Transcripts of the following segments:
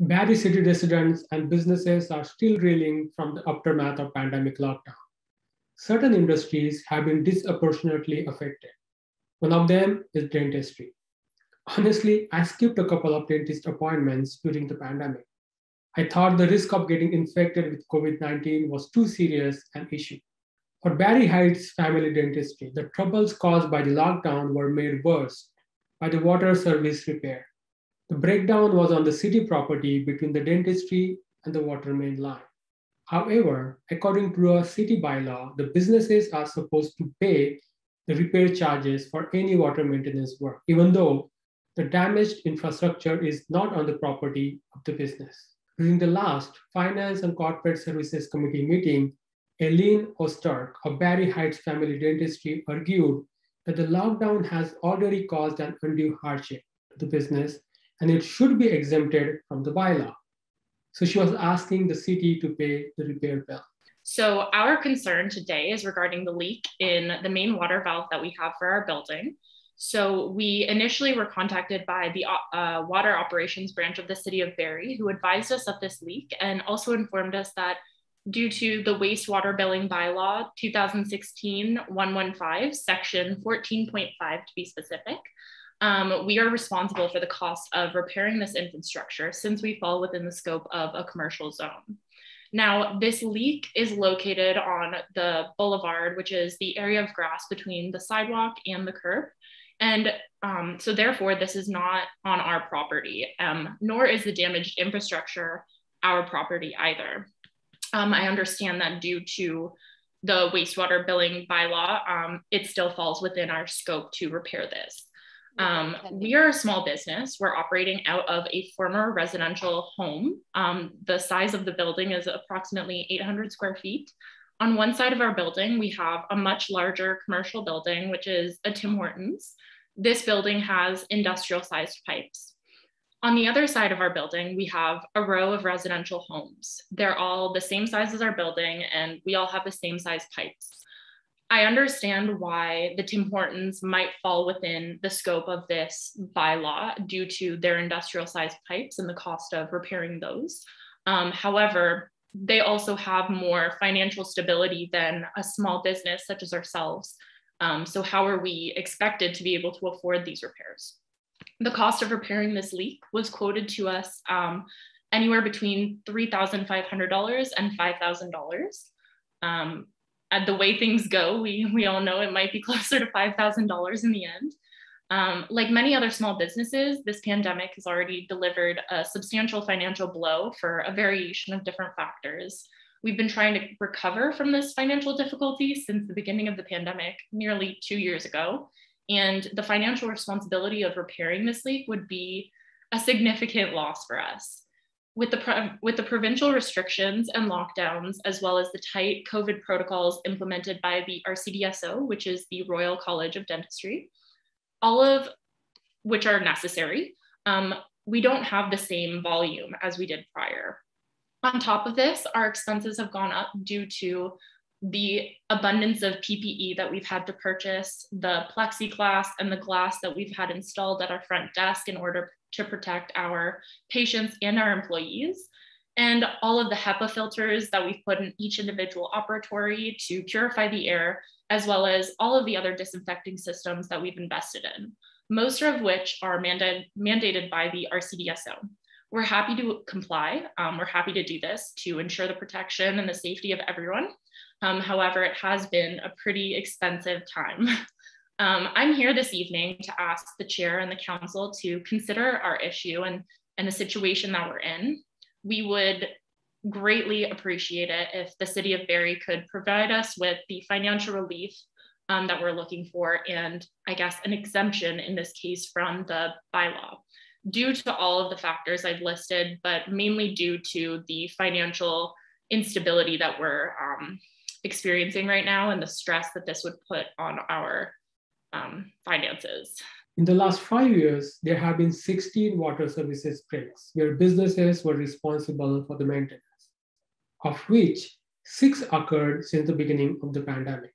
Barrie city residents and businesses are still reeling from the aftermath of pandemic lockdown. Certain industries have been disproportionately affected. One of them is dentistry. Honestly, I skipped a couple of dentist appointments during the pandemic. I thought the risk of getting infected with COVID-19 was too serious an issue. For Barrie Heights family dentistry, the troubles caused by the lockdown were made worse by the water service repair. The breakdown was on the city property between the dentistry and the water main line. However, according to a city bylaw, the businesses are supposed to pay the repair charges for any water maintenance work, even though the damaged infrastructure is not on the property of the business. During the last Finance and Corporate Services Committee meeting, Aylin Ozturk of Barrie Heights Family Dentistry argued that the lockdown has already caused an undue hardship to the business and it should be exempted from the bylaw. So she was asking the city to pay the repair bill. So our concern today is regarding the leak in the main water valve that we have for our building. So we initially were contacted by the water operations branch of the city of Barrie, who advised us of this leak and also informed us that due to the wastewater billing bylaw 2016-115, section 14.5 to be specific, we are responsible for the cost of repairing this infrastructure since we fall within the scope of a commercial zone. Now, this leak is located on the boulevard, which is the area of grass between the sidewalk and the curb. And so therefore, this is not on our property, nor is the damaged infrastructure our property either. I understand that due to the wastewater billing bylaw, it still falls within our scope to repair this. We are a small business. We're operating out of a former residential home. The size of the building is approximately 800 square feet. On one side of our building, we have a much larger commercial building, which is a Tim Hortons. This building has industrial sized pipes. On the other side of our building, we have a row of residential homes. They're all the same size as our building, and we all have the same size pipes. I understand why the Tim Hortons might fall within the scope of this bylaw due to their industrial sized pipes and the cost of repairing those. However, they also have more financial stability than a small business such as ourselves. So how are we expected to be able to afford these repairs? The cost of repairing this leak was quoted to us anywhere between $3,500 and $5,000. At the way things go, we all know it might be closer to $5,000 in the end. Like many other small businesses, this pandemic has already delivered a substantial financial blow for a variation of different factors. We've been trying to recover from this financial difficulty since the beginning of the pandemic, nearly 2 years ago. And the financial responsibility of repairing this leak would be a significant loss for us. With the provincial restrictions and lockdowns, as well as the tight COVID protocols implemented by the RCDSO, which is the Royal College of Dentistry, all of which are necessary, we don't have the same volume as we did prior. On top of this, our expenses have gone up due to the abundance of PPE that we've had to purchase, the plexiglass and the glass that we've had installed at our front desk in order to protect our patients and our employees, and all of the HEPA filters that we've put in each individual operatory to purify the air, as well as all of the other disinfecting systems that we've invested in, most of which are mandated by the RCDSO. We're happy to comply. We're happy to do this to ensure the protection and the safety of everyone. However, it has been a pretty expensive time. I'm here this evening to ask the chair and the council to consider our issue and the situation that we're in. We would greatly appreciate it if the city of Barrie could provide us with the financial relief that we're looking for, and I guess an exemption in this case from the bylaw, due to all of the factors I've listed, but mainly due to the financial instability that we're experiencing right now and the stress that this would put on our finances. In the last 5 years, there have been 16 water services breaks where businesses were responsible for the maintenance, of which 6 occurred since the beginning of the pandemic.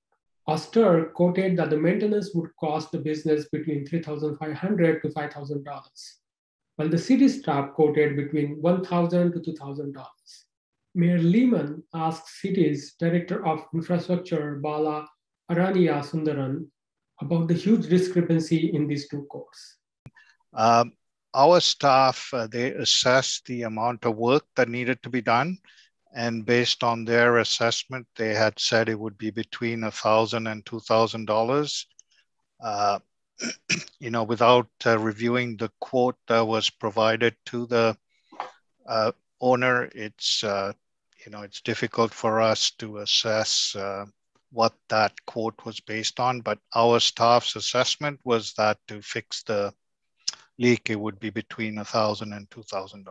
Ozturk quoted that the maintenance would cost the business between $3,500 to $5,000. while the city staff quoted between $1,000 to $2,000. Mayor Lehman asked city's Director of Infrastructure, Bala Araniya Sundaran, about the huge discrepancy in these two quotes. Our staff, they assessed the amount of work that needed to be done. And based on their assessment, they had said it would be between $1,000 and $2,000. Without reviewing the quote that was provided to the owner, it's difficult for us to assess what that quote was based on. But our staff's assessment was that to fix the leak, it would be between $1,000 and $2,000.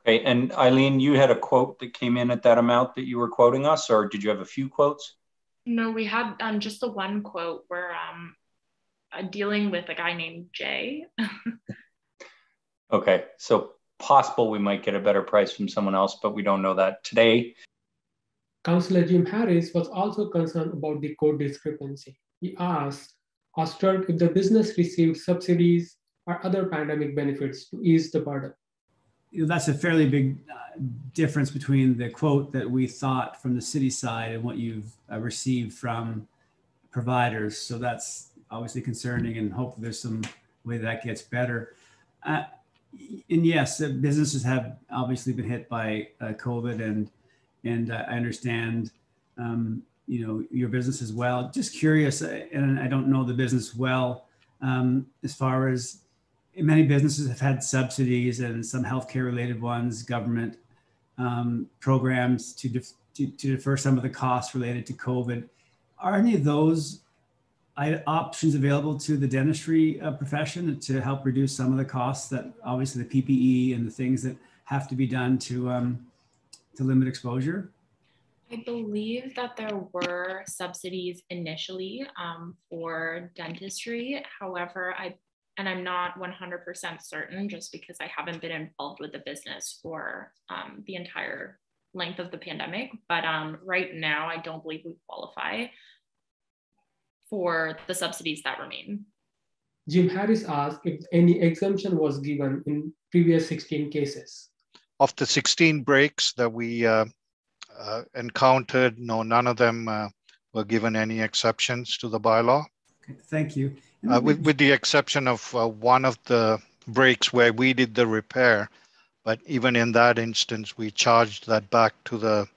Okay, and Aylin, you had a quote that came in at that amount that you were quoting us, or did you have a few quotes? No, we had just the one quote where dealing with a guy named Jay. Okay, so possible we might get a better price from someone else, but we don't know that today. Councillor Jim Harris was also concerned about the quote discrepancy. He asked Ozturk if the business received subsidies or other pandemic benefits to ease the burden. That's a fairly big difference between the quote that we thought from the city side and what you've received from providers. So that's obviously concerning, and hopefully there's some way that gets better. And yes, businesses have obviously been hit by COVID, and I understand, your business as well. Just curious, and I don't know the business well, as far as many businesses have had subsidies and some healthcare related ones, government programs to defer some of the costs related to COVID. Are any of those options available to the dentistry profession to help reduce some of the costs that obviously the PPE and the things that have to be done to limit exposure? I believe that there were subsidies initially for dentistry. However, I'm not 100% certain just because I haven't been involved with the business for the entire length of the pandemic. But right now, I don't believe we qualify for the subsidies that remain. Jim Harris asked if any exemption was given in previous 16 cases. Of the 16 breaks that we encountered, no, none of them were given any exceptions to the bylaw. Okay, thank you. With the exception of one of the breaks where we did the repair, but even in that instance, we charged that back to the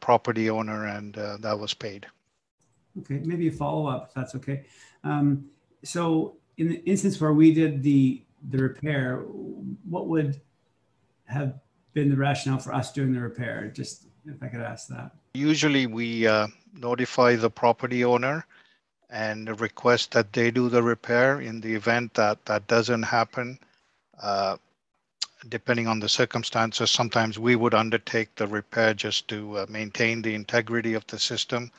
property owner, and that was paid. Okay, maybe a follow-up, if that's okay. So in the instance where we did the repair, what would have been the rationale for us doing the repair? Just if I could ask that. Usually we notify the property owner and request that they do the repair. In the event that that doesn't happen, depending on the circumstances, sometimes we would undertake the repair just to maintain the integrity of the system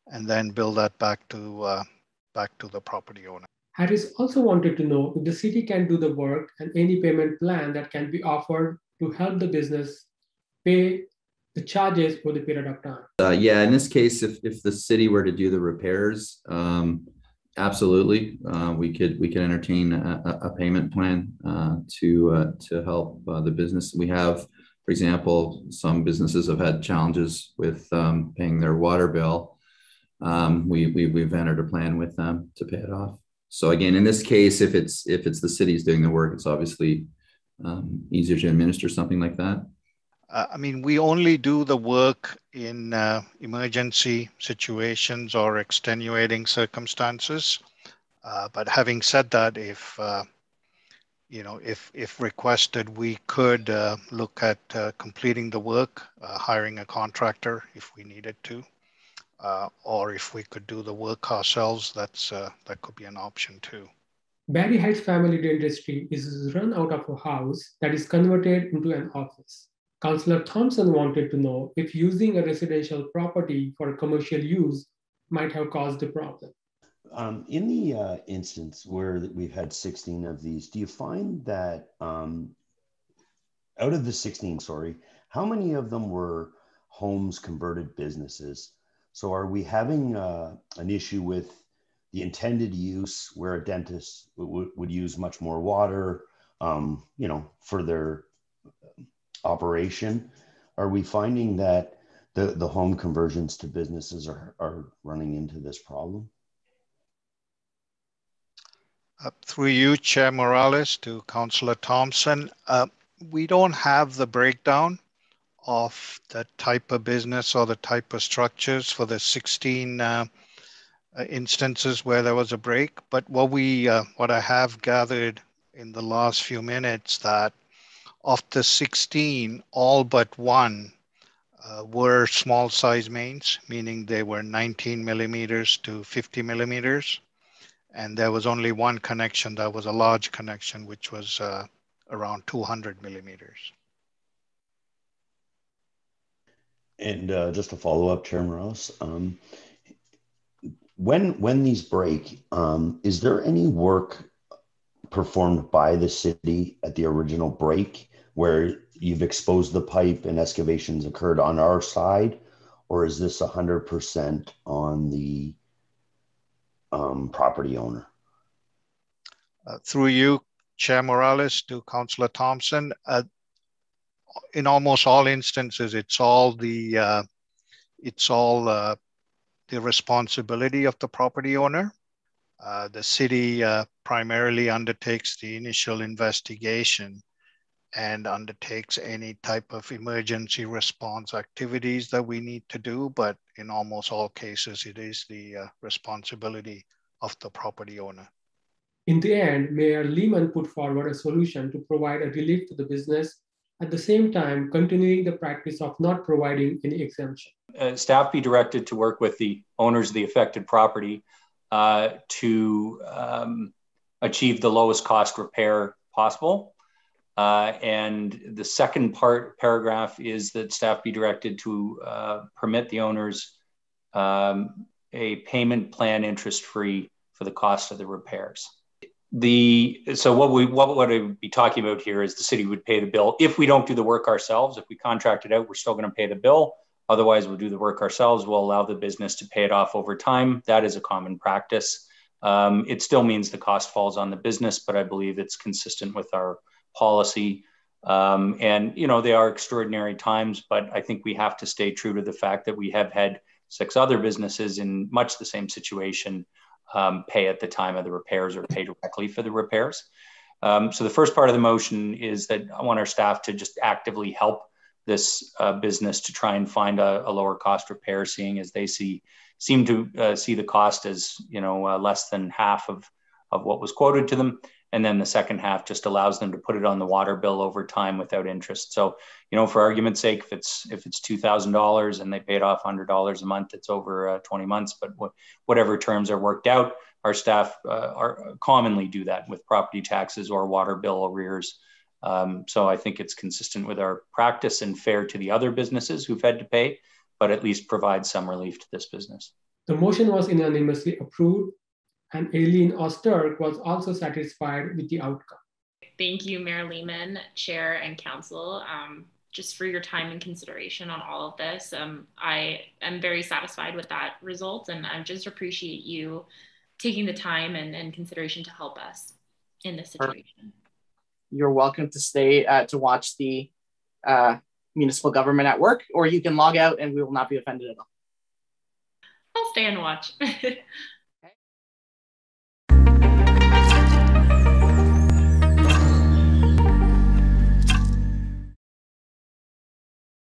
and then bill that back to the property owner. Harris also wanted to know if the city can do the work and any payment plan that can be offered to help the business pay the charges for the period of time. Yeah, in this case, if the city were to do the repairs, absolutely, we could entertain a payment plan to help the business. We have, for example, some businesses have had challenges with paying their water bill. We've entered a plan with them to pay it off. So again, in this case, if it's the city's doing the work, it's obviously easier to administer something like that. I mean, we only do the work in emergency situations or extenuating circumstances. But having said that, if requested, we could look at completing the work, hiring a contractor if we needed to, or if we could do the work ourselves. That could be an option too. Barrie Heights Family Dentistry is run out of a house that is converted into an office. Councillor Thompson wanted to know if using a residential property for commercial use might have caused the problem. In the instance where we've had 16 of these, do you find that out of the 16, how many of them were homes converted businesses? So are we having an issue with the intended use where a dentist would use much more water, you know, for their operation. Are we finding that the home conversions to businesses are running into this problem? Through you, Chair Morales, to Councillor Thompson, we don't have the breakdown of the type of business or the type of structures for the 16 instances where there was a break. But what I have gathered in the last few minutes, that of the 16, all but one were small size mains, meaning they were 19 millimeters to 50 millimeters. And there was only one connection that was a large connection, which was around 200 millimeters. And just to follow up, Chair Morales, when these break, is there any work performed by the city at the original break where you've exposed the pipe and excavations occurred on our side, or is this 100% on the property owner? Through you, Chair Morales, to Councillor Thompson, in almost all instances, it's all the responsibility of the property owner. The city primarily undertakes the initial investigation and undertakes any type of emergency response activities that we need to do, but in almost all cases, it is the responsibility of the property owner. In the end, Mayor Lehman put forward a solution to provide a relief to the business, at the same time continuing the practice of not providing any exemption. Staff be directed to work with the owners of the affected property to achieve the lowest cost repair possible. And the second paragraph is that staff be directed to permit the owners a payment plan interest-free for the cost of the repairs. So what I would be talking about here is the city would pay the bill. If we don't do the work ourselves, if we contract it out, we're still going to pay the bill. Otherwise, we'll do the work ourselves. We'll allow the business to pay it off over time. That is a common practice. It still means the cost falls on the business, but I believe it's consistent with our policy. And, you know, they are extraordinary times, but I think we have to stay true to the fact that we have had 6 other businesses in much the same situation pay at the time of the repairs or pay directly for the repairs. So the first part of the motion is that I want our staff to just actively help this business to try and find a lower cost repair, seeing as they seem to see the cost as, you know, less than half of what was quoted to them. And then the second half just allows them to put it on the water bill over time without interest. So, you know, for argument's sake, if it's $2,000 and they paid off $100 a month, it's over 20 months. But whatever terms are worked out, our staff commonly do that with property taxes or water bill arrears. So I think it's consistent with our practice and fair to the other businesses who've had to pay, but at least provide some relief to this business. The motion was unanimously approved, and Aylin Ozturk was also satisfied with the outcome. Thank you, Mayor Lehman, Chair and Council, just for your time and consideration on all of this. I am very satisfied with that result, and I just appreciate you taking the time and consideration to help us in this situation. You're welcome to stay to watch the municipal government at work, or you can log out and we will not be offended at all. I'll stay and watch.